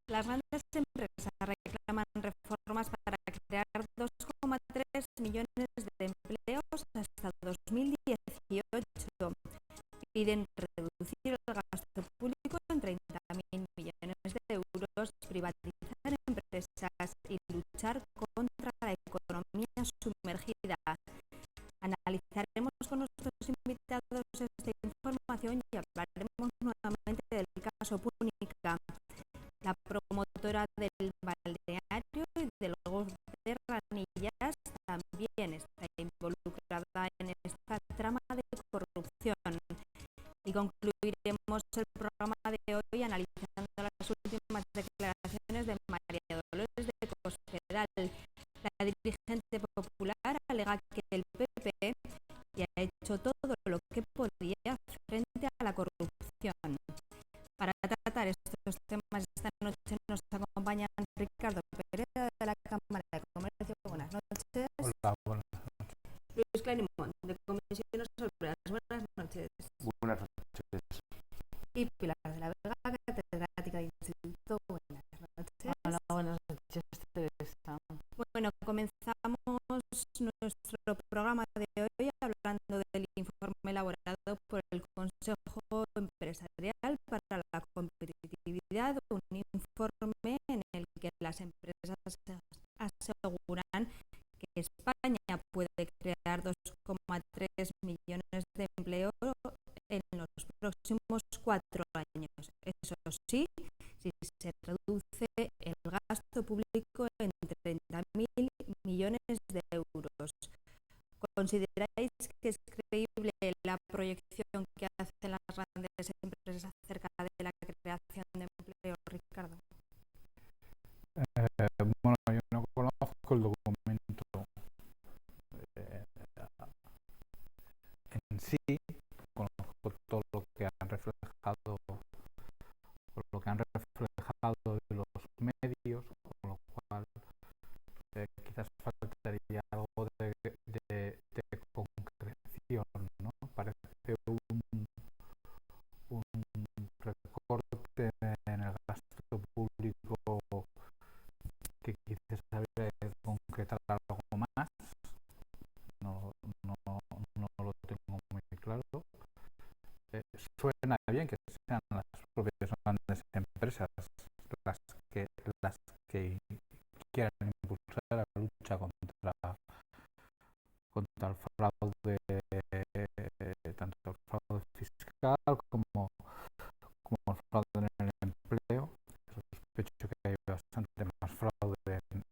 Las grandes empresas reclaman reformas para crear 2,3 millones de empleos hasta 2018. Piden reducir el gasto público en 30.000 millones de euros, privatizar empresas y luchar contra la economía sumergida. Analizaremos con nuestros invitados esta información y hablaremos nuevamente del caso Púnica. La promotora del balneario y del golf de Ranillas también está involucrada en esta trama de corrupción. Y concluiremos el programa de hoy analizando las últimas declaraciones de María Dolores de Cospedal. La dirigente popular alega que el PP ya ha hecho todo lo que podía frente a la corrupción. Para tratar estos temas esta noche nos acompañan Ricardo Pereda de la Cámara de Comercio. Buenas noches. Hola, buenas noches. Luis Kleinmont de Comisiones Obreras. Buenas noches. Buenas noches. Y Pilar de la Vega, catedrática del Instituto. Buenas noches. Hola, buenas noches, Teresa. Bueno, comenzamos nuestro programa de hoy hablando del informe elaborado por el Consejo Empresarial para la Competitividad, un informe en el que las empresas aseguran que España puede crear 2,3 millones de empleos en los próximos 4 años. Eso sí, si se reduce el gasto público en 30.000 millones de euros. ¿Consideráis que es creíble la proyección que hacen las grandes empresas acerca de la creación de empleo, Ricardo? Bueno, yo no conozco el documento en sí, conozco todo lo que han reflejado de los medios, con lo cual quizás faltaría algo de concreción, ¿no? Parece un recorte en el gasto público que quizás habría que concretar algo más. No lo tengo muy claro. Suena bien que sean las propias grandes empresas las que quieran impulsar la lucha contra el fraude, tanto el fraude fiscal como el fraude en el empleo. Sospecho que hay bastante más fraude en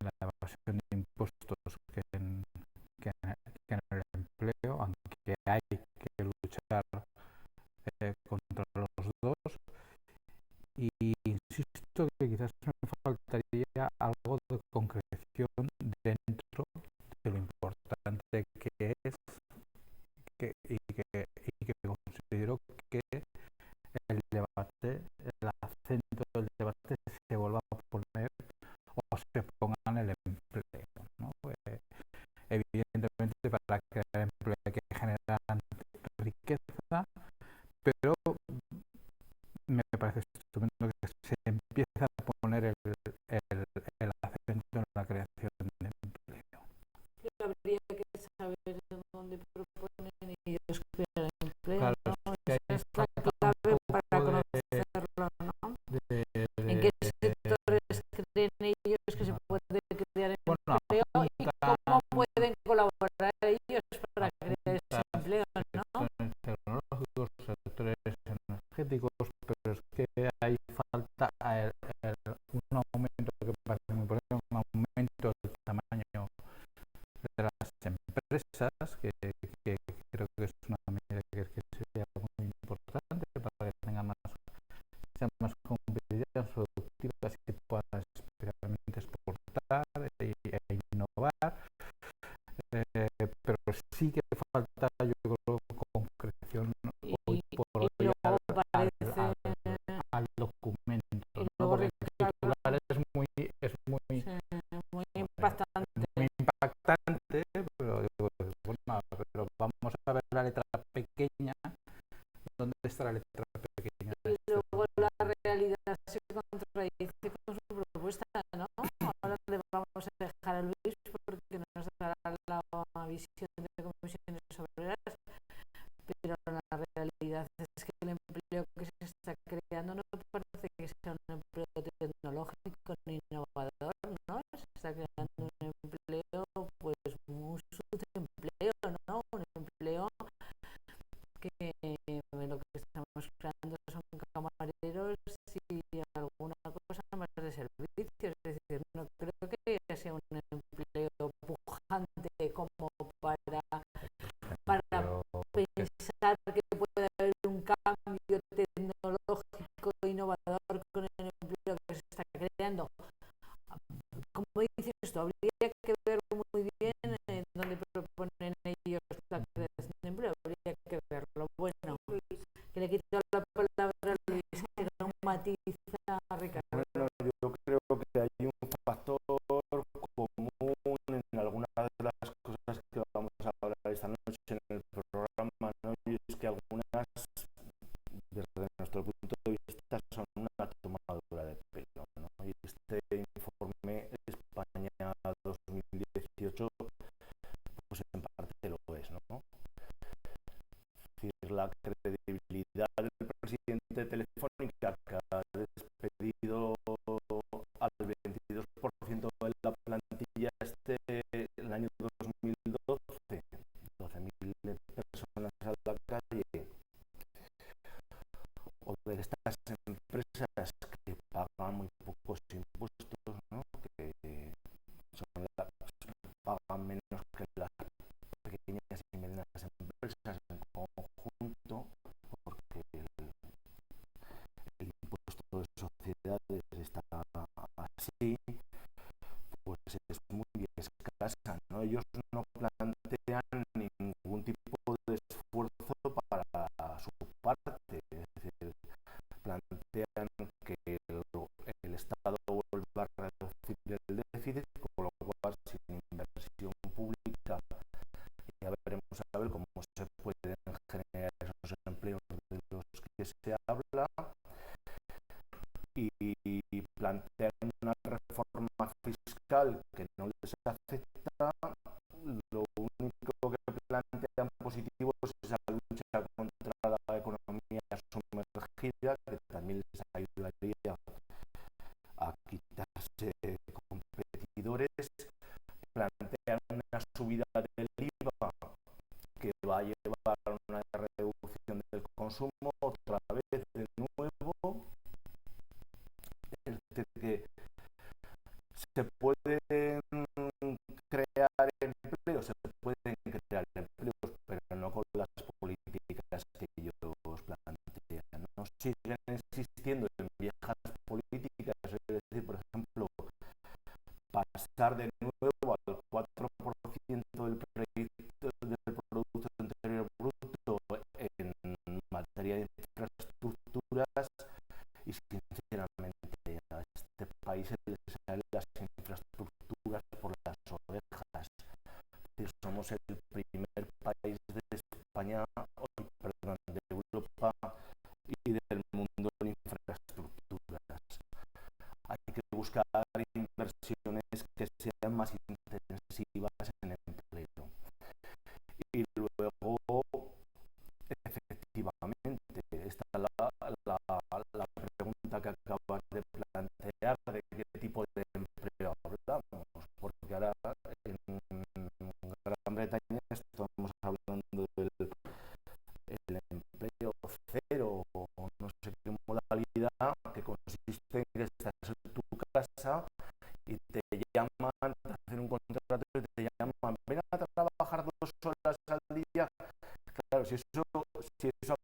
la evasión de impuestos que en el empleo, aunque hay que luchar contra los dos. Y insisto que quizás me faltaría algo de concreción dentro de lo importante que es y que considero que el acento del debate se vuelva a poner o se ponga en el empleo, ¿no? Evidentemente, para crear empleo hay que generar riqueza, pero me parece estupendo que se empiece a poner el acento en la creación de empleo. Habría que saber dónde proponen ellos crear empleo. Claro, ¿no? es que es la clave para conocerlo, ¿no? ¿En qué sectores creen ellos que se puede crear empleo y cómo pueden colaborar ellos para crear ese empleo, ¿no? Sectores tecnológicos, sectores energéticos, pero es que ahí falta un aumento que parece muy importante, un aumento del tamaño de las empresas, que creo que es una medida que sería muy importante para que tengan sean más competitivas, productivas y puedan especialmente exportar e innovar. Pero sí que falta, yo creo, concreción hoy por hoy al documento, ¿no? Porque el titular es muy impactante, pero digo, bueno, pero vamos a ver la letra pequeña. ¿Dónde está la letra pequeña? Y luego la realidad visión de comisiones obreras, pero la realidad es que el empleo que se está creando no parece que sea un empleo tecnológico ni innovador, ¿no? Se está creando un empleo, pues, un subempleo, ¿no? Un empleo que lo que estamos creando son camareros y alguna cosa más de servicios. Es decir, no creo que sea un empleo pujante como para pensar que puede haber un cambio tecnológico innovador con el empleo que se está creando. Como dices esto, habría que ver muy bien dónde proponen ellos la creación de empleo, habría que verlo. Bueno, que le quito la palabra a Luis, que no matiza a Ricardo. Bueno, yo creo que hay un factor común en algunas de las cosas que vamos a hablar esta noche en el programa, ¿no? Y es que algunas, desde nuestro punto de vista, son una tomadura de pelo, ¿no? Y este informe España 2018, pues en parte lo es, ¿no? Es decir, la credibilidad del presidente de Telefónica, que ha despedido al 22% de la plantilla el año 2012, 12.000 personas a la calle, o de estas empresas que pagan muy pocos impuestos, ¿no? Que pagan menos que las pequeñas y medianas empresas en conjunto, porque el impuesto de sociedades está así, pues es muy escasa, ¿no? Ellos no plantean ningún tipo de esfuerzo para su parte, es decir, plantean que el Estado vuelva a reducir el déficit, con lo cual sin inversión pública ya veremos a ver cómo se pueden generar esos empleos de los que se habla, y plantean una reforma fiscal que no les afecta. Lo único que plantean positivo es esa lucha contra la economía sumergida, que también les ayudaría a quitarse competidores. Plantean una subida del IVA que va a llevar a una reducción del consumo otra vez de nuevo. Es decir, que se pueden crear empleos, pero no con las políticas que ellos plantean, ¿no? Siguen insistiendo en viejas políticas, es decir, por ejemplo, pasar de nuevo al 4% del Producto Interior Bruto en materia de infraestructuras, y sinceramente a este país se le salen las infraestructuras por las orejas. Somos el primer país de España, de Europa y del mundo en infraestructuras. Hay que buscar inversiones que sean más intensivas en empleo. Y luego, efectivamente, esta es la pregunta que acabas de plantear, de qué tipo de empleo hablamos, porque ahora en Gran Bretaña estamos hablando del empleo cero, o no sé qué modalidad, que consiste en que estás en tu casa y te llaman, te hacen un contrato y te llaman, ven a trabajar 2 horas al día. Claro, si eso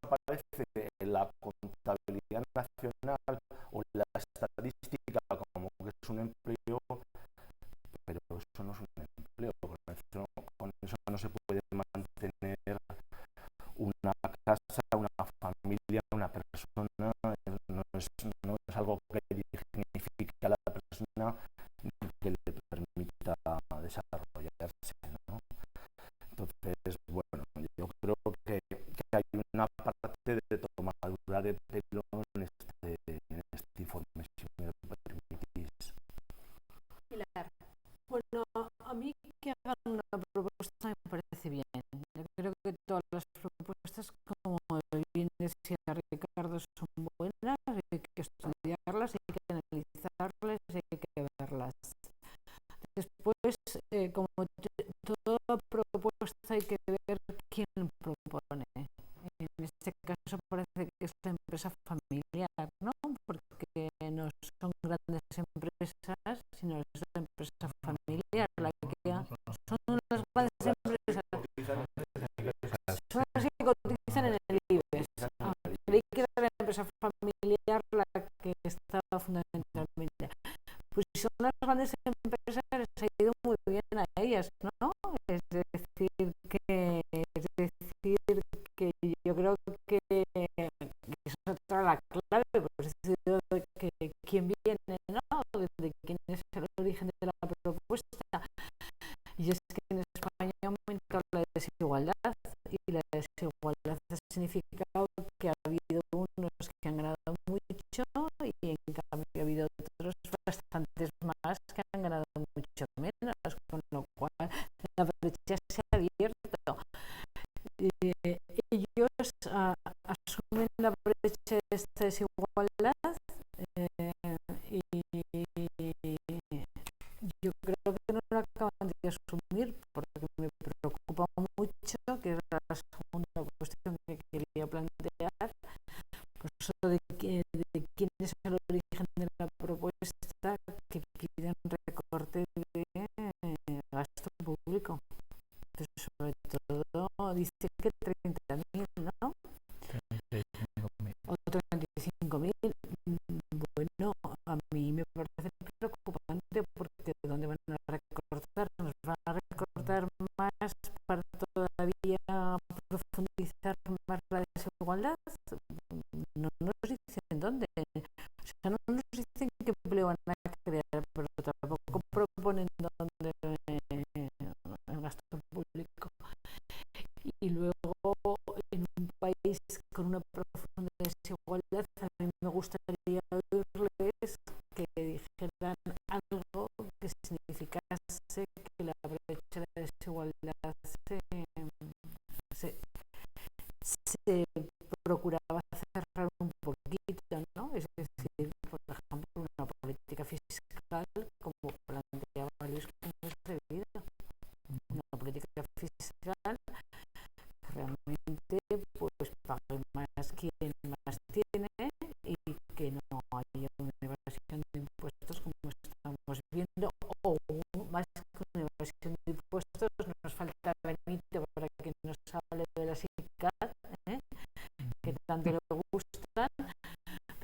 aparece en la contabilidad nacional o en la estadística como que es un empleo, pero eso no es un empleo, con eso no se puede mantener una casa, una familia, una persona, no es algo que dignifique a la persona ni que le permita desarrollarse, ¿no? Entonces, bueno, yo creo que hay una parte de tomadura de pelo en este informe, si me lo permitís. Pilar. Bueno, a mí que hagan una propuesta propuesta me parece bien. Yo creo que todas las propuestas, como bien decía Ricardo, son buenas, hay que estudiarlas, hay que analizarlas, hay que verlas. Después, como toda propuesta, hay que ver quién propone. En este caso parece que es la empresa familiar, ¿no? Porque no son grandes empresas, sino es la empresa familiar la que son las grandes empresas. Son las que cotizan en el IBEX. Creí que era la empresa familiar la que estaba fundamentalmente. Pues si son las grandes empresas, les ha ido muy bien a ellas, ¿no? Es decir que yo creo que es otra la clave, por es decir, que quién viene, ¿no? De quién es el origen de la propuesta. Y es que en España ha aumentado la desigualdad, y la desigualdad ha significado que ha habido unos que han ganado mucho y en cambio ha habido otros bastantes más que han ganado mucho menos, con lo cual la brecha se ha abierto. Ellos asumen la brecha de esta desigualdad y yo creo que no la acaban de asumir, porque me preocupa mucho, que es la segunda cuestión que quería plantear, pues eso de quién es el origen de la propuesta, que piden recorte de gasto público. Entonces, sobre todo, dice que 30.000, ¿no? 35.000. O 35.000. Bueno, a mí me parece preocupante, porque ¿de dónde van a recortar? ¿Nos van a recortar más para todavía profundizar más la desigualdad? No nos dicen dónde. O sea, no nos dicen qué empleo van a crear, pero tampoco proponen dónde el gasto público. Y luego, en un país con una profunda desigualdad, a mí me gustaría oírles que dijeran algo que significase que la brecha de la desigualdad se procuraba cerrar un poquito, ¿no? Es decir, por ejemplo, una política fiscal, como planteaba Luis, como es debido. Una política fiscal que realmente pues pague más quien más tiene, y que no haya una evasión de impuestos como estamos viendo, o más que una evasión de impuestos, nos falta Benito para que nos hable de la SICAD, que tanto le gustan,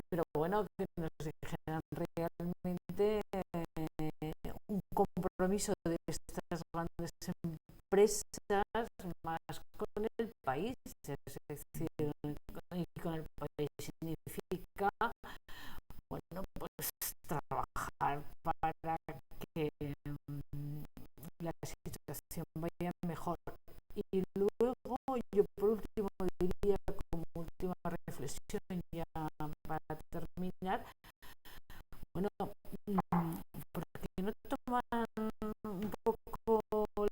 pero bueno, que nos dijeran realmente un compromiso de estas grandes empresas más con el país, es decir, y con el país significa, bueno, pues trabajar para que la situación vaya mejor. Y luego yo por último diría, como última reflexión ya para terminar, bueno, porque no toman un poco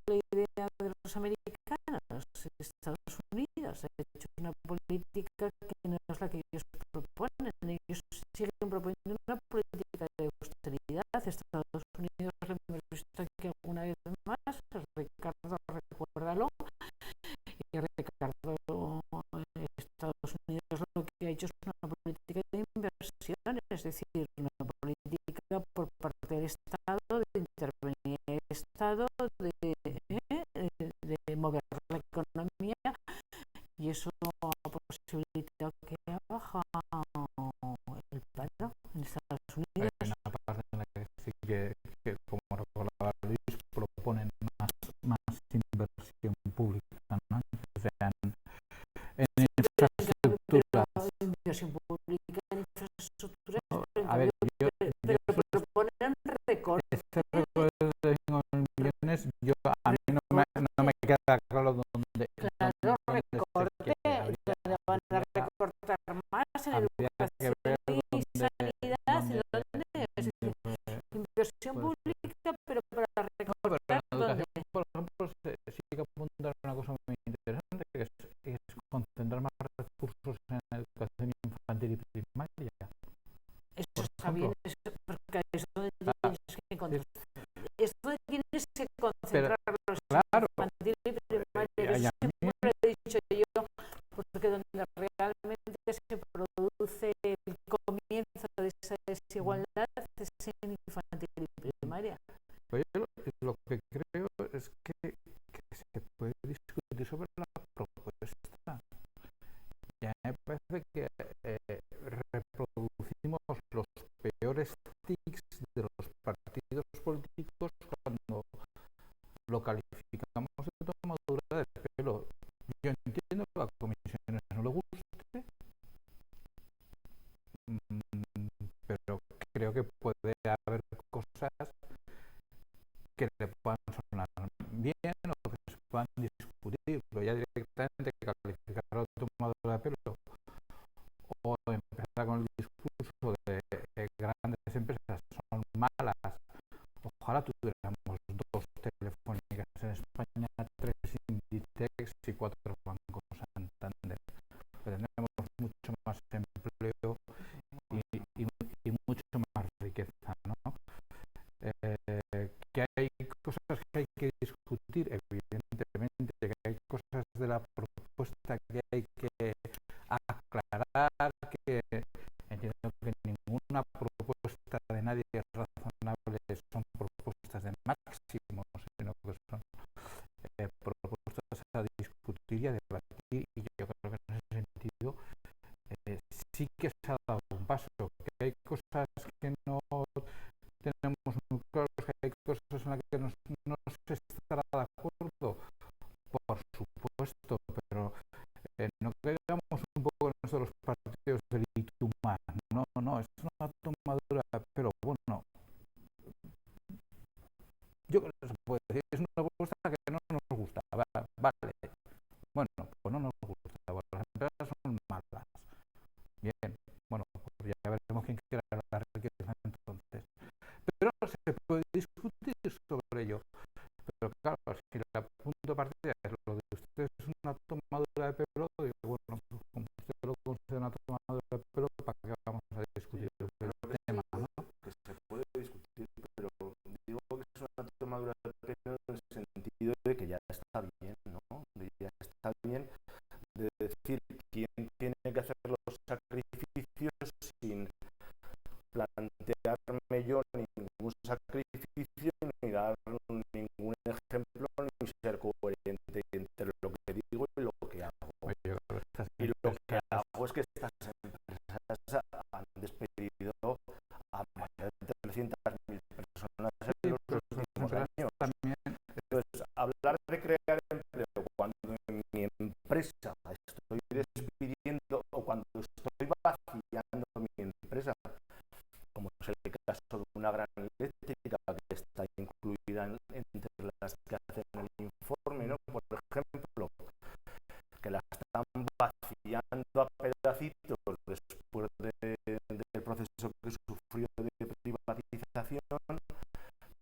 la idea de los americanos. Estados Unidos ha hecho una política que no es la que ellos proponen. Ellos siguen proponiendo una política de austeridad. Estados Unidos, lo hemos visto aquí alguna vez más, Ricardo, recuérdalo, y Ricardo, Estados Unidos lo que ha hecho es una política de inversión, es decir, una política por parte del Estado de intervenir en el Estado, de mover la economía, y eso ha posibilitado que baja el paro en Estados Unidos. Hay una parte en la que sí que como recordaba Luis, proponen más inversión pública, ¿no? O sea, en infraestructuras. Inversión pública en infraestructuras, A ver, pero proponen recortes. Este recorte de 5.000 millones, a mí no me queda claro dónde. Claro, recorte, donde van a recortar más en educación y sanidad, ¿dónde? Es decir, inversión pública, pero para recortar, en ¿dónde? educación, por ejemplo, sí que desigualdad es en infantil y primaria. Pues yo lo que creo es que se puede discutir sobre la propuesta. Ya me parece que reproducimos los peores tics de los partidos políticos cuando lo calificamos de tomadura de pelo. Yo entiendo que a comisiones no le guste, pero creo que puede haber cosas que le puedan sonar bien o que se puedan discutir, pero ya directamente calificar la tomadura de pelo o empezar con el discurso de grandes empresas son malas. Ojalá tuviéramos 2 telefónicas en España, 3 Inditex y 4 bancos Santander. Tenemos mucho más empleo y mucho más riqueza, ¿no? Que hay cosas que hay que discutir, evidentemente, que hay cosas de la propuesta que hay que aclarar, que entiendo que ninguna propuesta de nadie es razonable, son propuestas de máximos, sino que son propuestas a discutir y a debatir, y yo creo que en ese sentido sí que se ha dado un paso, que hay cosas que no tenemos muy claros, que hay cosas en las que no se estará de acuerdo, por supuesto, pero no caigamos un poco en eso de los partidos del Itumar. No, es una tomadura, pero bueno, yo creo que se puede decir, es una propuesta que no nos gusta, vale, bueno, pues no nos gusta, bueno, las empresas son malas, bien, bueno, pues ya veremos quién quiera la riqueza entonces, pero se puede discutir sobre ello, pero claro, si el punto de partida es lo de ustedes es una tomadura de pelo, digo, bueno, pues como usted lo considera una tomadura de pelo, ¿para qué vamos a discutir el tema, no? Que se puede discutir, pero digo que es una tomadura de pelo en el sentido de que ya está bien, ¿no? De ya está bien de decir quién tiene que hacer los sacrificios sin plantearme yo ningún sacrificio, ni dar ningún ejemplo, ni ser coherente entre lo que digo y lo que hago. Y lo que hago es que estas empresas han despedido a más de 300.000 personas en los últimos años. Entonces, hablar de crear empleo cuando en mi empresa estoy despidiendo o cuando estoy vaciando mi empresa, como es el caso de una gran eléctrica que está incluida entre las que hacen el informe, ¿no? Por ejemplo, que la están vaciando a pedacitos después del proceso que sufrió de privatización,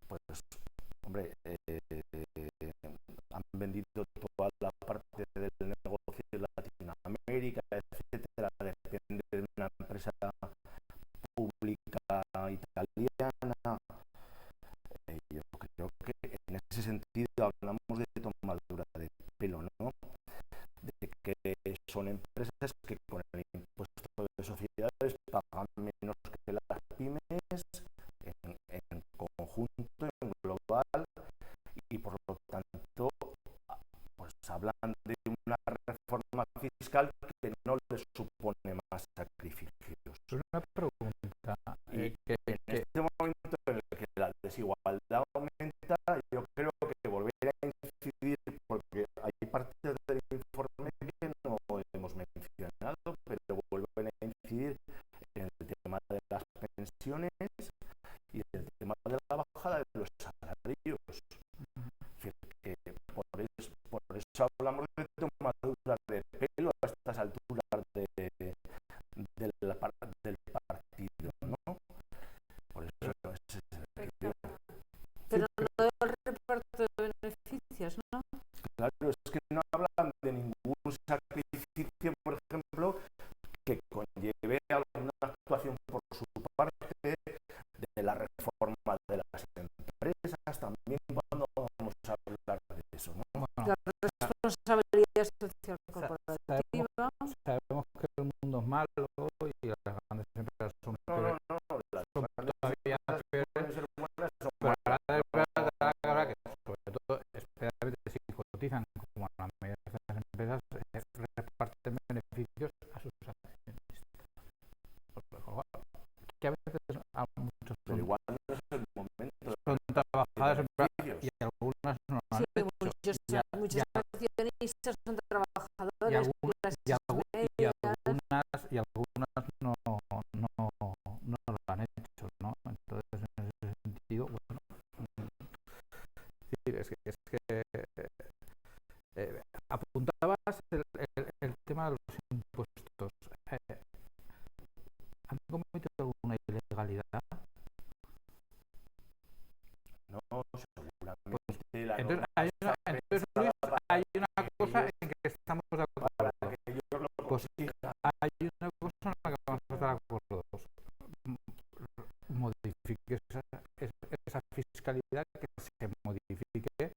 pues, hombre, han vendido toda la parte del negocio de Latinoamérica, etcétera, depende de una empresa pública italiana. Yo creo que en ese sentido hablamos de tomadura de pelo, ¿no? De que son empresas que con el impuesto de sociedades pagan menos que las pymes en conjunto, en global, y por lo tanto pues hablan de una reforma fiscal que no les supone más sacrificios. Una pregunta. Y en este momento en el que la desigualdad aumenta, yo creo que volver a incidir, porque hay partes del informe que no hemos mencionado, pero vuelven a incidir en el tema de las pensiones y en el tema de la bajada de los salarios. Es decir, que por eso hablamos de tomadura de pelo a estas alturas del partido, ¿no? Por eso ese es el sentido. Pero no del reparto de beneficios, ¿no? Claro, es que no hablan de ningún sacrificio, por ejemplo, que conlleve alguna actuación por su parte de la reforma de las empresas, también cuando vamos a hablar de eso, ¿no? La responsabilidad social corporativa. Sabemos que el mundo es malo y las grandes empresas son No, la accionistas son y, trabajadores, algún- clases y algu- y medias. algunas no lo han hecho, ¿no? Entonces, en ese sentido, bueno, sí, apuntabas el tema de los impuestos. ¿Han cometido alguna ilegalidad? No, seguramente Pues, la entonces, norma hay está entonces, pensada Luis, para hay una que cosa ellos, en que estamos de para acuerdo. que ellos lo Pues consigan. hay una cosa en la que vamos a estar de acuerdo. Modifique esa fiscalidad, que se modifique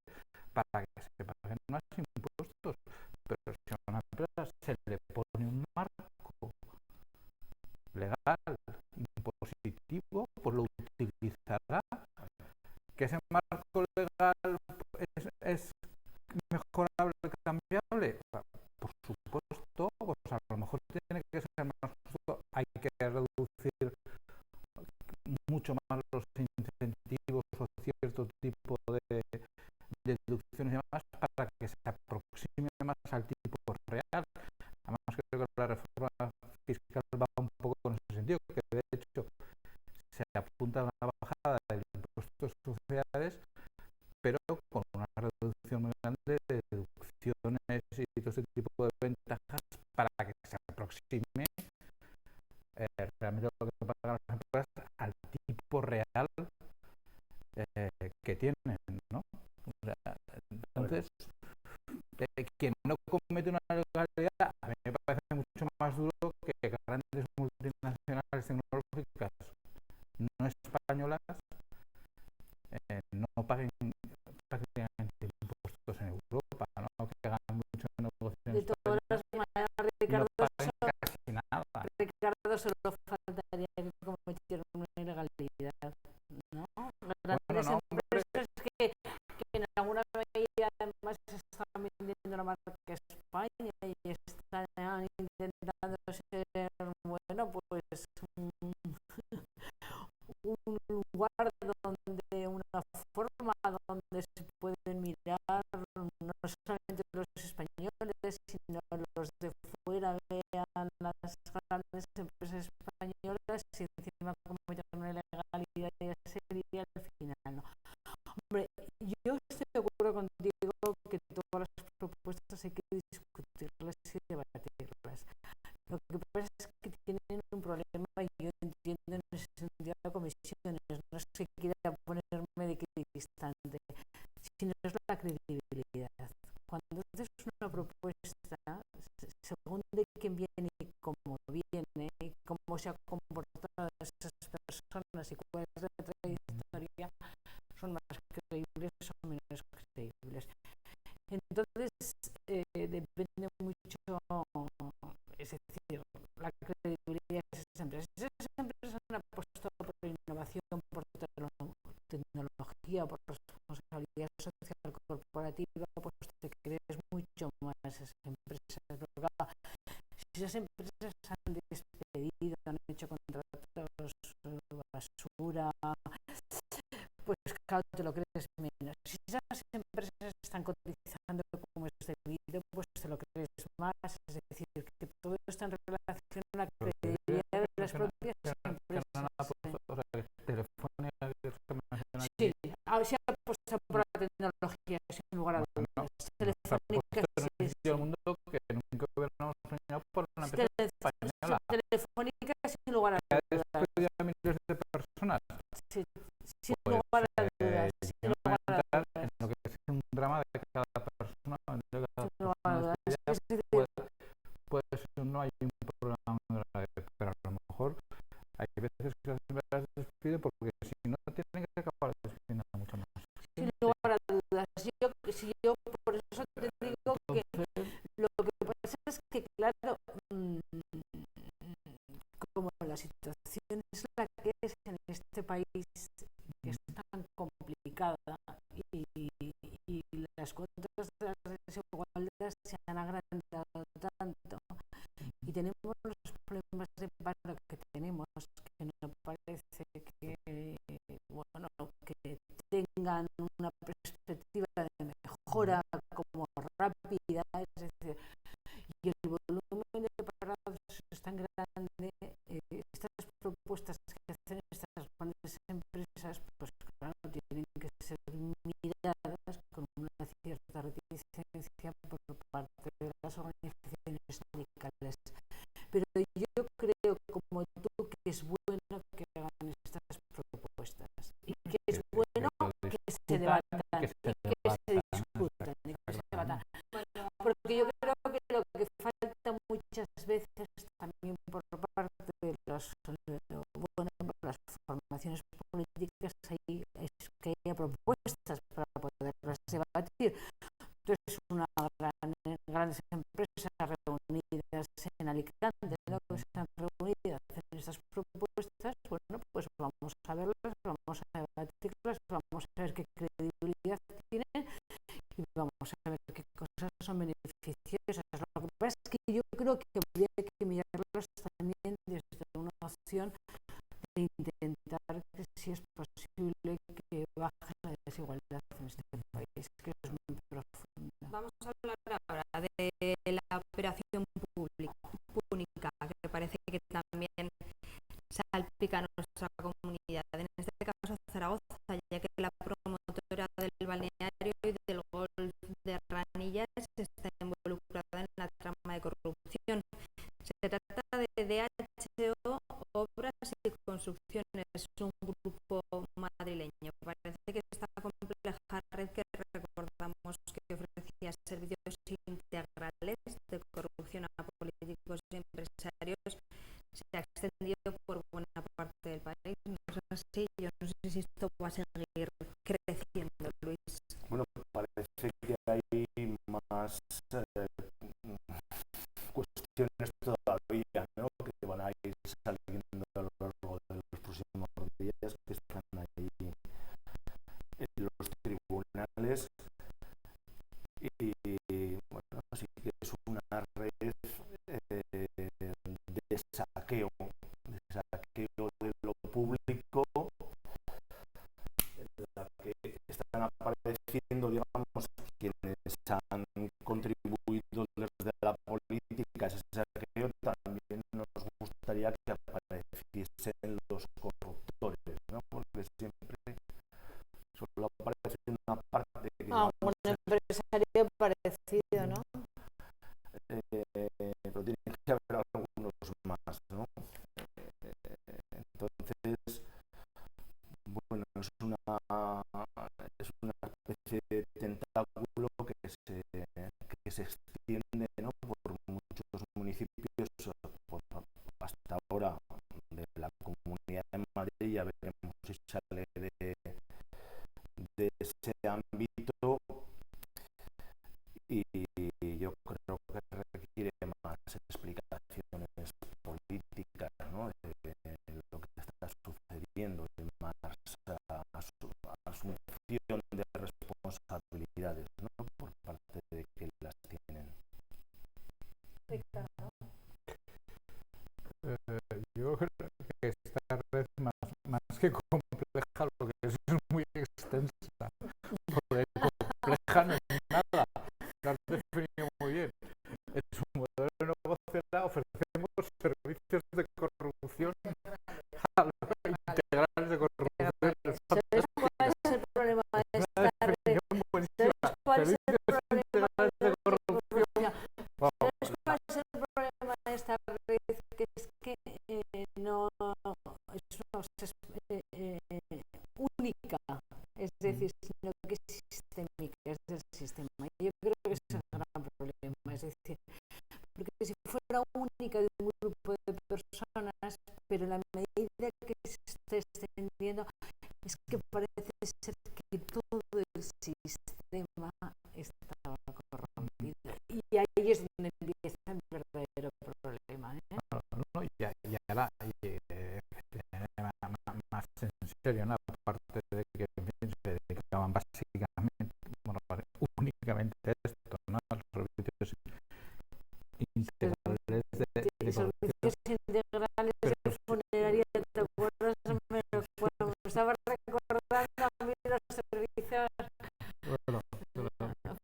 para que se paguen más impuestos. Pero si a una empresa se le pone un marco legal, impositivo, pues lo utilizará. Que ese marco legal es mejorable, cambiable, por supuesto, pues a lo mejor tiene que ser más justo, hay que reducir mucho más los incentivos o cierto tipo de deducciones y demás para que se aproxime más al tipo real. Además, creo que la reforma fiscal va un poco en ese sentido, que de hecho se apunta a una bajada del impuesto de sociedades, pero con una reducción muy grande de deducciones y todo ese tipo de ventajas para que se aproxime realmente lo que pagan las empresas al tipo real que tienen, ¿no? O sea, entonces, quien no comete una ilegalidad, a mí me parece mucho más duro que grandes multinacionales tecnológicas no españolas no paguen prácticamente impuestos en Europa, ¿no? Que hagan mucho negocio en De España todas maneras, y no Ricardo, paguen casi nada. solo faltaría que cometieran una ilegalidad, ¿no? Bueno, Grandes no, hombre, empresas que en alguna medida además están vendiendo la marca España y están intentando ser, bueno, pues un lugar donde una forma donde se pueden mirar no solamente los españoles, sino los de fuera, vean las grandes empresas españolas y encima cometen una ilegalidad, y ese sería el final, ¿no? Hombre, yo estoy de acuerdo contigo que todas las propuestas hay que discutirlas y debatirlas. Lo que pasa es que tienen un problema, y yo entiendo en ese sentido la comisiones, no es que quiera ponerme de equidistante, sino es la credibilidad. Cuando haces una propuesta, según de quién viene y cómo viene, y cómo se ha comportado esas personas y cuál es la trayectoria, son más creíbles o menos creíbles. Entonces, depende mucho, es decir, la credibilidad de esas empresas. Esas empresas han apostado por innovación, por tecnología, por responsabilidad social corporativa, pues te crees mucho más esas empresas. Pero claro, si esas empresas han despedido, han hecho contratos basura, pues claro, te lo crees menos. Si esas empresas están cotizando como es debido, pues te lo crees más. Es decir, que todo está en relación a la credibilidad de las propias empresas. O sea, Telefónica, sí, se ha puesto por la tecnología sin lugar a dudas. Telefónica, sí. El mundo que nunca hubiéramos soñado por una empresa española. Telefónica sin lugar a dudas. dudas. Despedido a miles de personas. Sí, sin lugar a dudas. Sin lugar a dudas. En lo que es un drama de cada persona. De cada sin lugar a dudas. Pues no hay un problema muy grave, pero a lo mejor hay veces que las empresas despiden porque si no tienen que acabar despidiendo mucho más. Sin lugar a dudas. Yo por eso te digo que lo que pasa es que, claro, como la situación es la que es en este país, que es tan complicada y las cuentas de las desigualdades se han agrandado tanto y tenemos los problemas de paro que tenemos, que no parece que, bueno, que tengan una perspectiva de mejora como por parte de las organizaciones sindicales. Pero yo creo, como tú, que es bueno que hagan estas propuestas y que es bueno que se debatan y que se discutan y que se debatan. Porque yo creo que lo que falta muchas veces también por parte de las formaciones políticas ahí es que haya propuestas para poderlas debatir. Entonces, grandes empresas reunidas en Alicante, ¿no?, que están reunidas en estas propuestas, bueno, pues vamos a verlas, vamos a debatirlas, vamos a ver qué credibilidad tienen y vamos a ver qué cosas son beneficiosas. Lo que pasa es que yo creo que habría que mirarlas también desde una opción de intentar que, si es posible, que baje la desigualdad en este país, que es muy profunda. Vamos a hablar ahora de la operación pública, que parece que también salpica a nuestra comunidad, en este caso Zaragoza, ya que la promotora del balneario y del golf de Ranillas está involucrada en la trama de corrupción. Se trata de DHO Obras y Construcciones, un grupo madrileño. Parece que esta compleja red, que recordamos que ofrecía servicios integrales de corrupción a políticos y empresarios, se ha extendido por buena parte del país. No es así. Yo no sé si esto va a seguir creciendo, Luis. Bueno, parece que hay más cuestiones todavía, ¿no?, que van a ir saliendo a lo largo de los próximos días, que están ahí en los tribunales, y bueno, sí que es una red de saqueo de lo público, en la que están apareciendo, digamos, quienes han contribuido desde la política a ese saqueo. También nos gustaría que apareciesen los corruptores, ¿no?, porque siempre solo aparece una parte. Un empresario parecido, ¿no? Pero tiene que haber algunos más, ¿no? Entonces, bueno, es una especie de tentáculo que se extiende, ¿no?, por muchos municipios, hasta ahora de la Comunidad de Madrid. Ya veremos si sale de ese ámbito, y yo creo que requiere más explicaciones políticas, ¿no?, de lo que está sucediendo, y más asunción de responsabilidades, ¿no?, por parte de que las tienen. Yo creo que esta red, más que compleja, lo que es muy extensa, porque compleja no es nada, lo has definido muy bien. En su modelo de negocio ofrecemos servicios de corrupción a los integrales de corrupción. ¿Sabes cuál es el problema de esta red? ¿Sabes cuál es el problema de corrupción? ¿Sabes cuál es el problema de esta red? Que es que no es única, es decir, sino que es sistémica, es del sistema. Yo creo que ese es el gran problema, es decir, porque si fuera única de un grupo de personas, pero la medida que se está extendiendo es que parece ser que todo el sistema estaba corrompido, y ahí es donde empieza el verdadero problema, ¿eh? No, y ahora, más en serio, ¿no?, aparte de que se dedicaban básicamente, bueno, únicamente a esto, ¿no?, a los servicios integrales de servicios integrales de funeraria. ¿Te acuerdas? Me estaba recordando a mí los servicios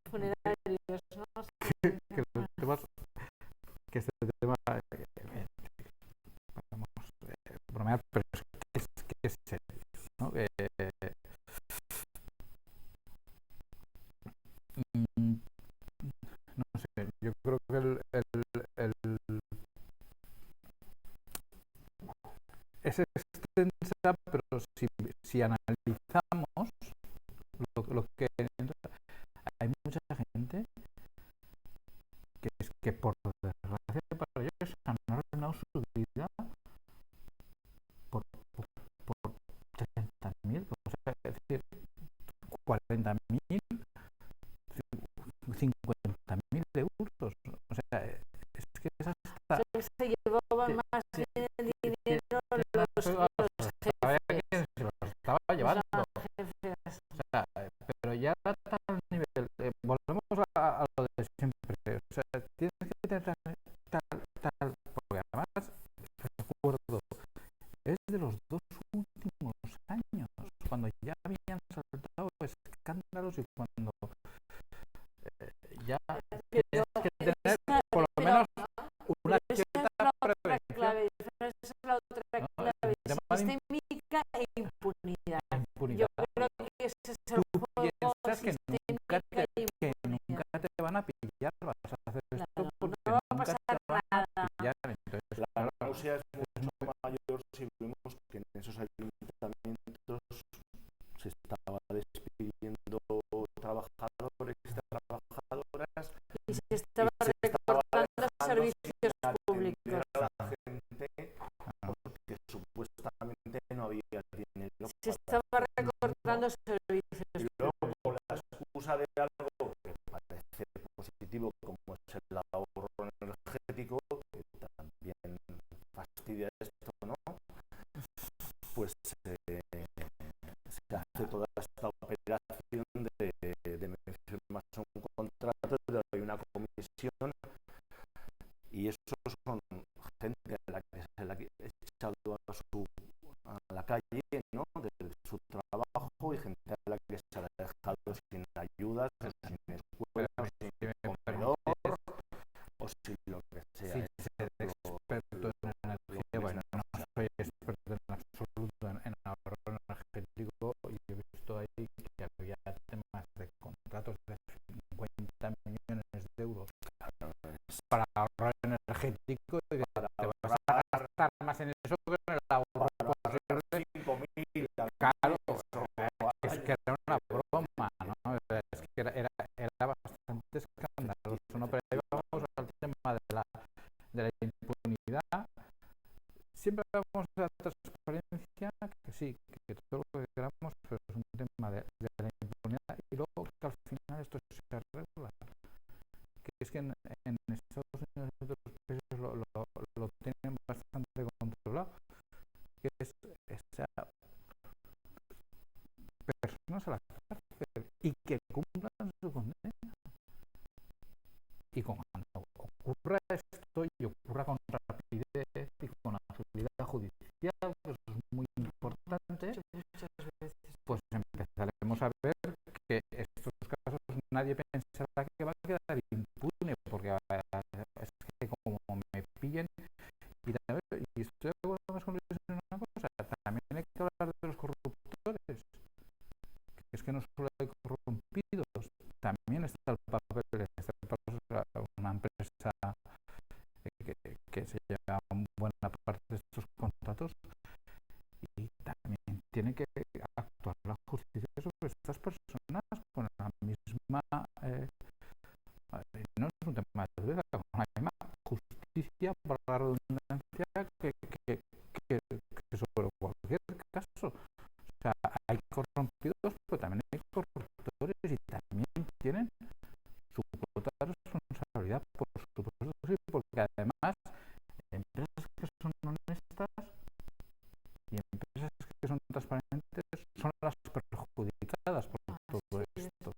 funerarios, ¿no? Que este tema, vamos, bromear, pero que es serio, ¿no? yo creo que es extensa, pero si analizamos lo que hay mucha gente que por desgracia para ellos han arruinado su vida por 30.000, o sea, es decir, 40.000, 50.000 euros, o sea, es que es hasta... Se llevaban más dinero los jefes. Se los estaba llevando. Los jefes. O sea, pero ya a tal nivel, volvemos a lo de siempre, o sea, tienes que tener tal, porque además, recuerdo, es de los 2 últimos años, cuando ya habían saltado escándalos y cuando ya tienes que tener por lo menos una cierta prevención. Esa es la otra clave, sistémica e impunidad. Yo creo que ese es el juego piensas que nunca te van a pillar, vas a hacer esto porque no va a pasar nada. Entonces, la náusea es mucho mayor si vemos que en esos ayuntamientos se estaba despidiendo trabajadores, trabajadoras y se estaba recortando servicios públicos. A la gente porque supuestamente no había dinero. Se estaba recortando servicios y luego con la excusa de algo que parece positivo como es el ahorro energético, que también fastidia esto, ¿no? Pues se hace toda esta operación de me firmas un contrato, te doy una comisión, y eso son gente a la que se le ha echado a la calle, ¿no? De su trabajo, y gente a la que se le ha dejado sin ayudas, sin escuela, sin comedor, o sin lo que sea. Sí, ser experto en energía, bueno, no soy experto en absoluto en ahorro energético, y he visto ahí que había temas de contratos de 50 millones de euros para ahorrar energético, y que te vas a gastar más en eso que en el ahorro posible. 5.000, claro, es que era una broma, ¿no? Es que era bastante escandaloso, ¿no? Pero ahí vamos al tema de la impunidad. Siempre vamos a la transparencia, que sí, que todo lo que queramos, pero es un tema de la impunidad, y luego que al final esto se arregla. Que es que en Estados Unidos y otros países lo tienen bastante controlado, que es esa personas a la cárcel y que cumplan su condena. Y cuando ocurra esto y ocurra con rapidez y con agilidad judicial, pues es muy importante, pues empezaremos a ver que estos casos nadie pensará que va a quedar impune, porque es que como me pillen, y estoy de acuerdo más con Luis en una cosa, también hay que hablar de los corruptores, que es que no solo hay corrompidos, también está el papel, una empresa que se lleva buena parte de estos contratos, y también tiene que actuar la justicia sobre estas personas con la misma no es un tema de dureza, con la misma justicia, por la redundancia, que sobre cualquier caso. O sea, hay corrompidos, pero también hay corruptores, y también tienen su cuota de responsabilidad, por supuesto, sí, porque además empresas que son honestas y empresas que son transparentes son las perjudicadas por todo esto.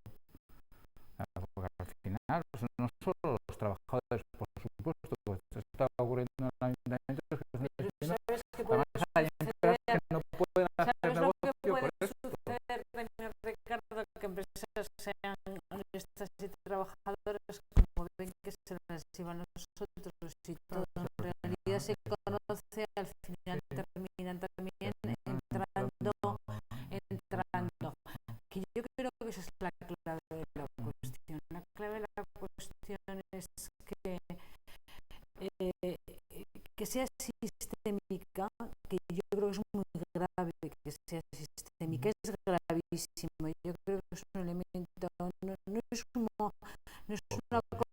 Porque al final no solo los trabajadores, por supuesto, pues está ocurriendo en ayuntamientos que son vecinos, además hay empresas que no pueden hacer negocio por esto. Ricardo, que empresas sean honestas y trabajadoras, como ven que se las llevan nosotros, y todo en realidad se conoce, al final terminan también entrando, que yo creo que esa es la clave de la cuestión. La clave de la cuestión es que sea sistémica, que yo creo que es muy grave que sea sistémica, es gravísimo. Yo creo que es un elemento, no es una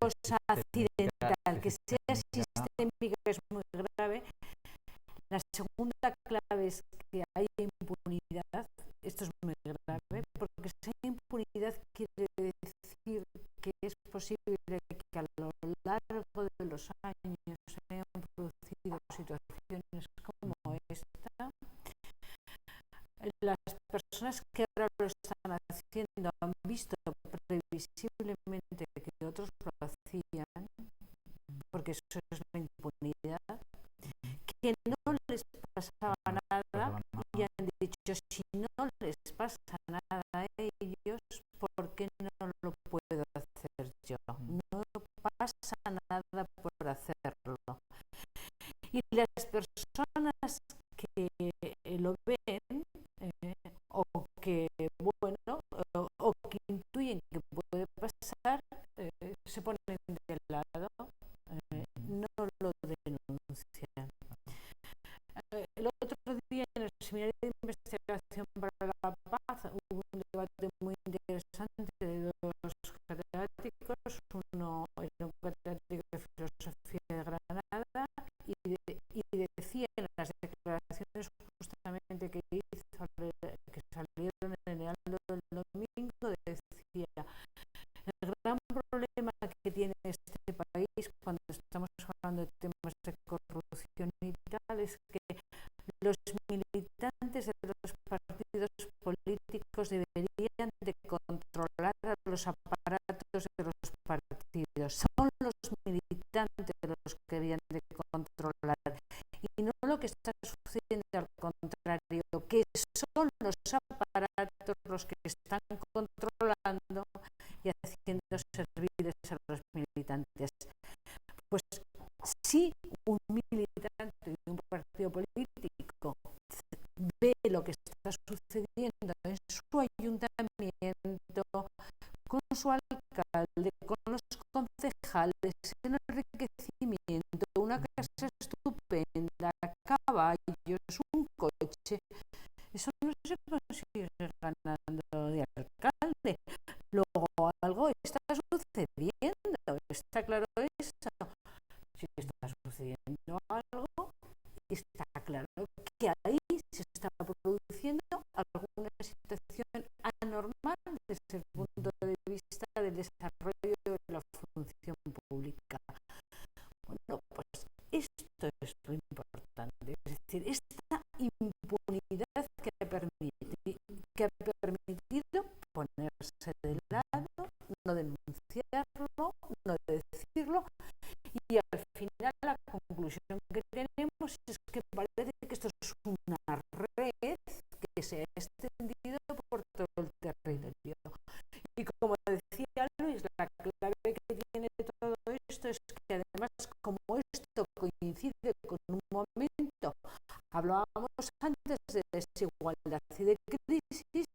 cosa accidental, que sea sistémica es muy grave. La segunda clave es que hay impunidad. Esto es muy grave, porque esa impunidad quiere decir que es posible que a lo largo de los años se hayan producido situaciones como esta. Las personas que ahora lo están haciendo han visto previsiblemente que otros lo hacían, porque eso es la impunidad, que no les pasaba nada y han dicho, si no les pasa nada a ellos, ¿por qué no lo puedo hacer yo? No pasa nada por hacerlo. Y las personas que lo ven o que intuyen que puede pasar, se ponen de lado, no lo denuncian. El otro día en el seminario de investigación para la paz hubo un debate muy interesante de dos catedráticos. Uno era un catedrático de filosofía de Granada y decía en las declaraciones justamente que hizo, que salieron en el Heraldo del Domingo, decía: el gran problema que tiene este país cuando estamos hablando de temas de corrupción y tal es que los militantes de los partidos políticos deberían de controlar a los aparatos de los partidos. Son los militantes los que deberían de controlar y no lo que está sucediendo, al contrario, que son los aparatos los que están controlando y haciendo serviles a los militantes. Pues si un militante de un partido político ve lo que está sucediendo en su ayuntamiento, con su alcalde, con los concejales, en enriquecimiento, una casa estupenda, caballos, un coche, eso no se consigue ganando de alcalde. Luego algo está sucediendo, está claro eso. Si está sucediendo algo, está claro que ahí se está produciendo alguna situación anormal desde el punto de vista del desarrollo de la función pública. Bueno, pues esto es lo importante, es decir, esta impunidad que ha permitido ponerse de lado, no denunciarlo, no decirlo, y al final la conclusión que tenemos es que parece que esto es una red que se ha extendido por todo el territorio. Y como decía Luis, la clave que tiene todo esto es que además, como esto coincide con un momento, hablábamos antes de desigualdad y de crisis,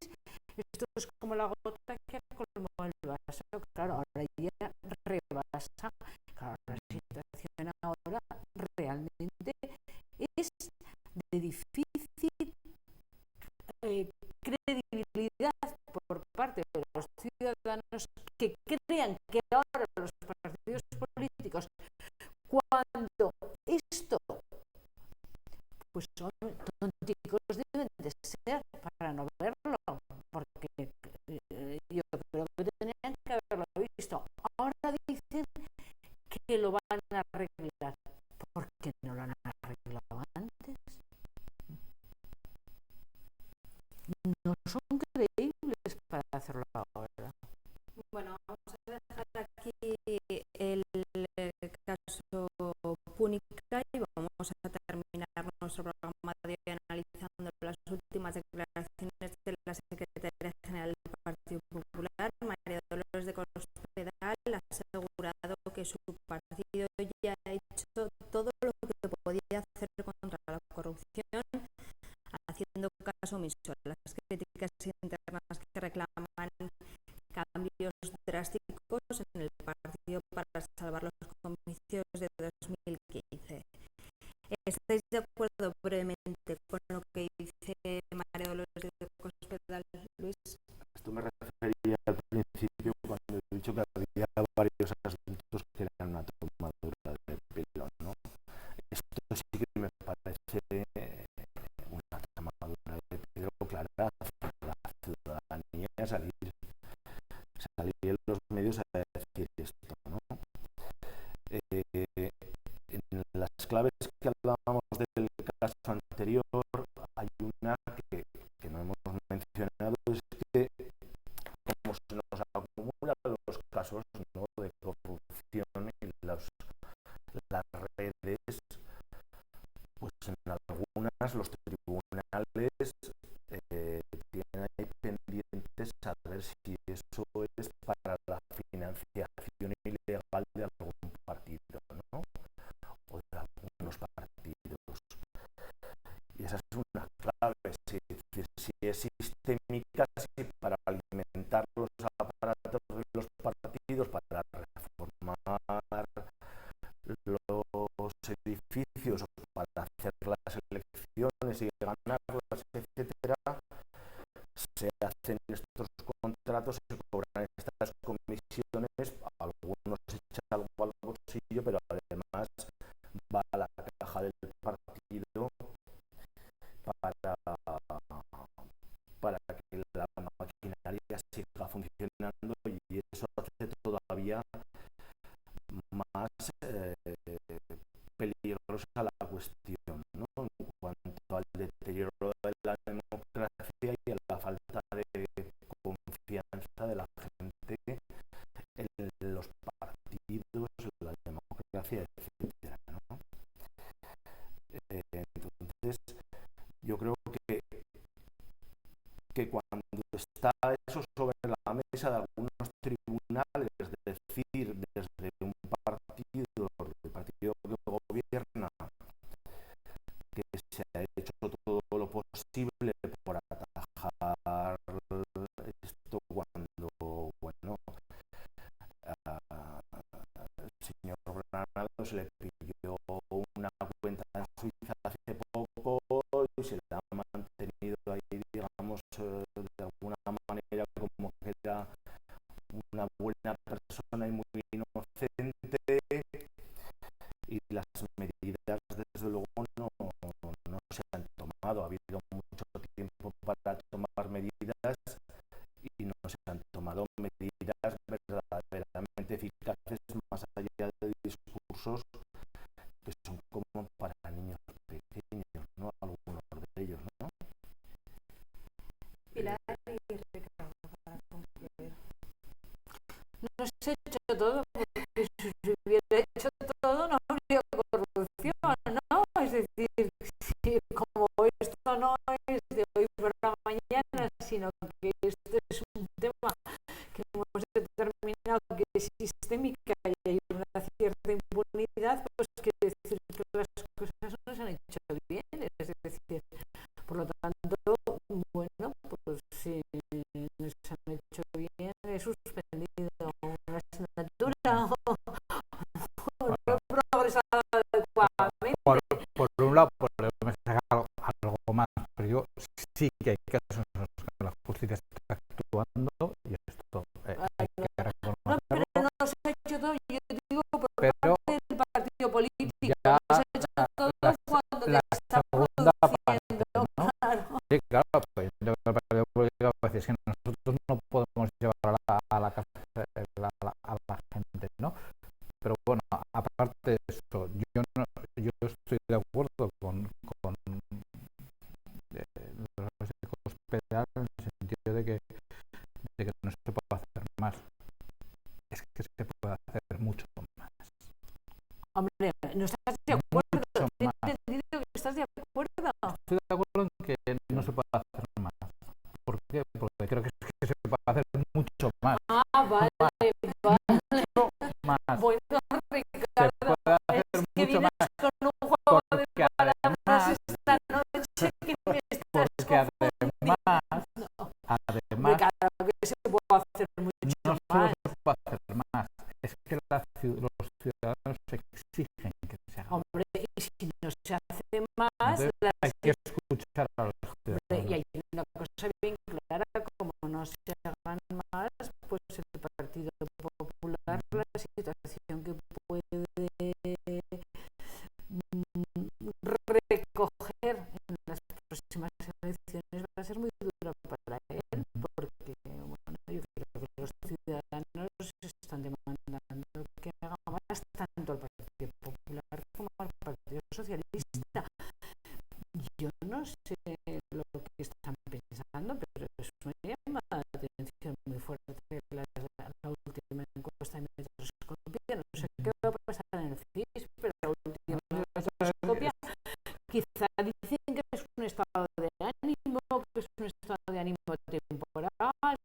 esto es como la gota que ha colmado el vaso. Claro, ahora ya rebasa. Claro, la situación ahora realmente es de difícil credibilidad por parte de los ciudadanos que crean que ahora los partidos políticos, cuando esto pues son tonticos, deben de ser para no verlo, porque yo creo que tenían que haberlo visto. Ahora dicen que lo van a arreglar. ¿Por qué no lo han arreglado antes? No son creíbles para hacerlo ahora. Bueno, vamos a dejar aquí el caso Púnica y vamos a terminar nuestro programa de hoy analizando las últimas declaraciones de la secretaria general del Partido Popular, María Dolores de Cospedal. Ha asegurado que su partido ya ha hecho todo lo que podía hacer contra la corrupción, haciendo caso omiso a las críticas internas que reclaman cambios drásticos en el partido para salvar los comicios de 2015. En las claves que hablábamos del caso anterior, hay una que no hemos mencionado, es que como se nos acumulan los casos, ¿no?, de corrupción y las redes, pues en algunas los tribunales tienen ahí pendientes a ver si eso es para la financiación ilegal de algún partido, ¿no?, o de algunos partidos. Y esa es una clave, si es sistémica, si para alimentar los aparatos de los partidos, para reformar los edificios, o para hacer las elecciones y ganarlas, etcétera, se hacen estos contratos, se cobran estas comisiones, algunos se echan algo al bolsillo, pero además va a la caja del partido para que la maquinaria siga funcionando, y eso hace todavía más peligrosa la cuestión, ¿no?, en cuanto al deterioro de la democracia y a la falta de confianza de la gente en los partidos, en la democracia, etcétera, ¿no? Entonces, yo creo que cuando está eso sobre la mesa de algunos tribunales, es decir, desde un partido, el partido que gobierna, que se ha hecho todo lo posible por atajar esto, cuando, bueno, el señor Granados le pidió una cuenta en Suiza hace poco y se la ha mantenido ahí, digamos, de alguna manera como que era una buena persona y muy inocente, y las medidas desde luego no se han tomado. Ha habido mucho tiempo para tomar medidas y no se han tomado medidas verdaderamente eficaces, más allá de discursos que son como para niños pequeños, ¿no?, algunos de ellos, ¿no? Pilar y Ricardo, para concluir. No se ha hecho todo, porque si se hubiera hecho todo no habría corrupción, ¿no? Es decir, si como esto no es de hoy por la mañana, sino que esto es un tema que hemos determinado que es sistémica y hay una cierta impunidad, pues quiere decir que las cosas no se han hecho bien. Es decir, por lo tanto, bueno, pues si no se han hecho bien, he suspendido una asignatura o no he progresado adecuadamente. Por un lado, podemos sacar algo más, pero yo sí que hay casos en los que la justicia está actuando, y esto hay que reconocerlo. No, pero no se ha hecho todo, yo digo por Pero parte del partido político, ya no se ha hecho todo cuando la está segunda produciendo, parte, ¿no? claro. Sí, claro, pues yo creo que el partido político es que nosotros no podemos llevar a la cárcel a la gente, ¿no? Pero bueno, aparte de eso, yo estoy de acuerdo con los ecos pedal, en el sentido de que no se puede hacer más. Es que se puede hacer mucho más. Hombre, no estás de acuerdo. Mucho He más. entendido que estás de acuerdo. Estoy de acuerdo en que no se puede hacer más. ¿Por qué? Porque creo que se puede hacer mucho más. Vale, vale. Mucho más. Bueno, Se Ricardo, puede hacer es que mucho vienes más. con un juego de Porque palabras además, esta noche que me estás además, Ricardo, que se puede hacer mucho no solo más. se puede hacer más, es que los ciudadanos exigen que se haga. Hombre, y si no se hace más, Entonces, hay que escuchar a los ciudadanos. y hay una cosa bien clara, como no se hagan más, pues el Partido Popular, la situación que puede recoger en las próximas elecciones va a ser muy dura para él, porque bueno, yo creo que los ciudadanos están demandando que haga más, tanto el Socialista. Yo no sé lo que están pensando, pero eso me llama la atención muy fuerte la última encuesta de Metroscopia. No sé qué va a pasar en el CIS, pero la última Metroscopia quizá dicen que es un estado de ánimo, que es un estado de ánimo temporal,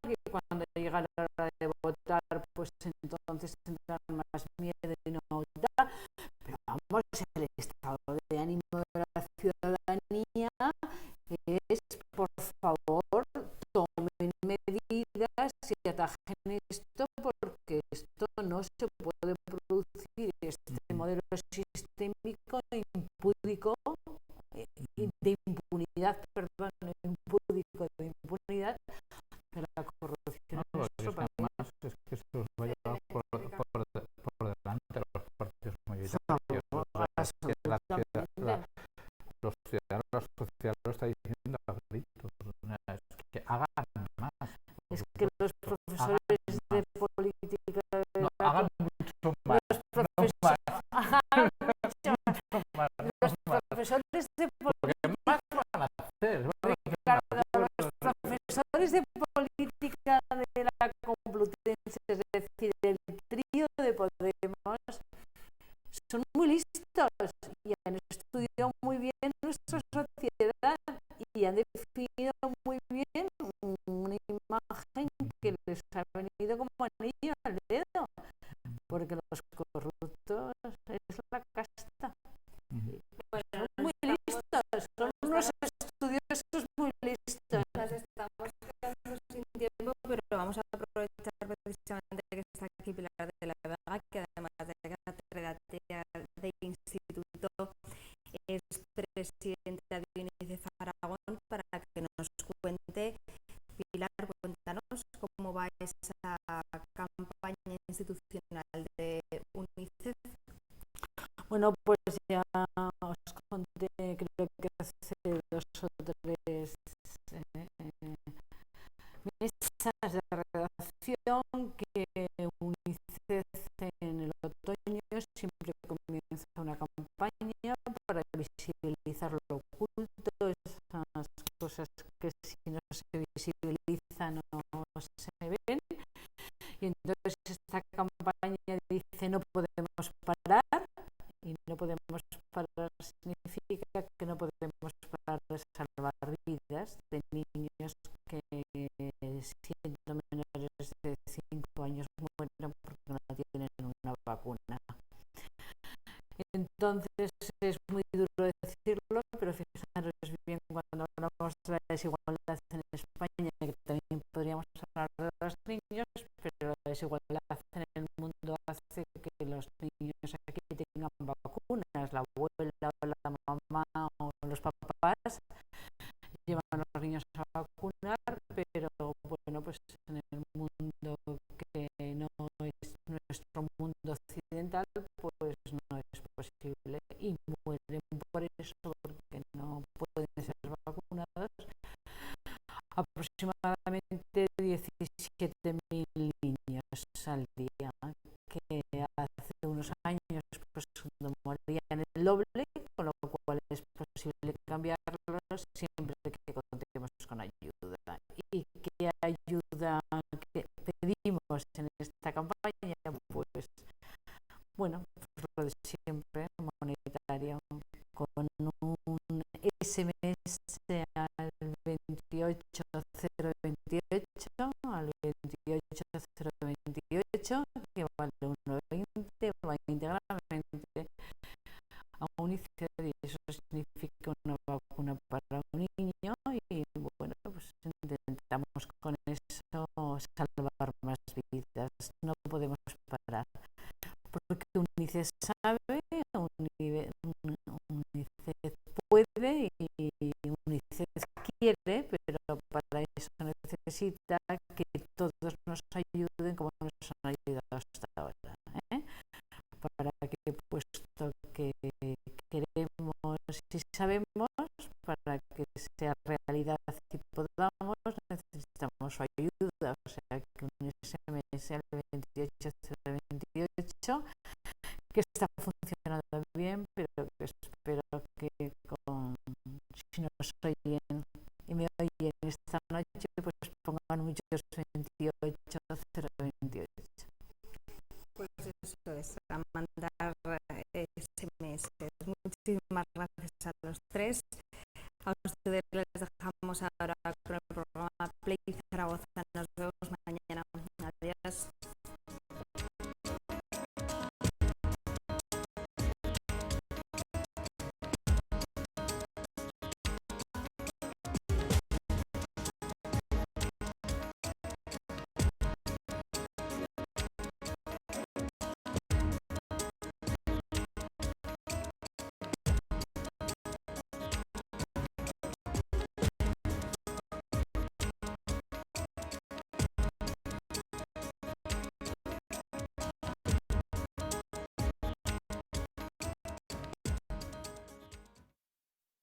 que cuando llega la hora de votar, pues entonces tendrán más miedo y no votar. Pero vamos, el estado de ánimo de la ciudadanía es, por favor, tomen medidas y atajen esto, porque esto no se puede producir, este modelo sistémico impúdico de impunidad, perdón, impúdico de impunidad de la corrupción en nuestro país. Además es que eso os va a llevar por delante a los partidos mayoritarios. Los ciudadanos, la sociedad lo está diciendo a gritos. Es que hagan más. Es que los profesores de política de hagan mucho más. Los profesores de política profesores de política de la Complutense, es decir, el trío de Podemos, son muy listos y han estudiado muy bien nuestra sociedad y han definido muy bien una imagen que les ha venido como anillo al dedo, porque los corruptos es la casta. Son muy listos, son unos estudiosos muy listos. Nos estamos quedando sin tiempo, pero vamos a aprovechar precisamente que está aquí Pilar de la Vega, que además de catedrática de instituto es presidenta de UNICEF Aragón, para que nos cuente. Pilar, cuéntanos cómo va esa campaña institucional de UNICEF. Bueno, pues ya os conté, creo que hace 2 o 3 mesas de redacción, que UNICEF en el otoño siempre comienza una campaña para visibilizar lo oculto, esas cosas que si no se visibilizan no se ven. Y entonces esta campaña dice: no podemos parar. Y no podemos parar significa que no podemos parar de salvar vidas de niños que, siendo menores de 5 años, mueren porque no tienen una vacuna. Entonces es muy duro decirlo, pero fijaros bien, cuando hablamos de la desigualdad en España, que también podríamos hablar de los niños, pero la desigualdad en el mundo hace que los niños aquí tengan vacunas, la abuela o la mamá o los papás llevan a los niños a vacunar, pero bueno, pues en el mundo que no es nuestro mundo occidental, pues no es posible y mueren por eso, porque no pueden ser vacunados aproximadamente 17.000 niños al día, que hace unos años pues morían el doble, con lo cual es posible cambiarlos siempre que contemos con ayuda. ¿Y qué ayuda que pedimos en esta campaña? Pues bueno, pues lo de siempre, monetario, con un SMS al 28028, al 28028, que vale 1,20, va íntegramente a UNICEF, y eso significa una vacuna para un niño. Y bueno, pues intentamos con eso salvar más vidas. No podemos parar, porque UNICEF sabe, UNICEF puede y UNICEF quiere, pero para eso necesita que todos nos ayuden como nos han ayudado hasta ahora, para que, puesto que queremos y sabemos, para que sea realidad y podamos, necesitamos su ayuda. O sea, que un SMS al 28028, que está funcionando bien, pero que espero oyen y me oyen esta noche, pues pongan muchos 28 028. Pues eso es, a mandar SMS. Muchísimas gracias a los tres. A ustedes les dejamos ahora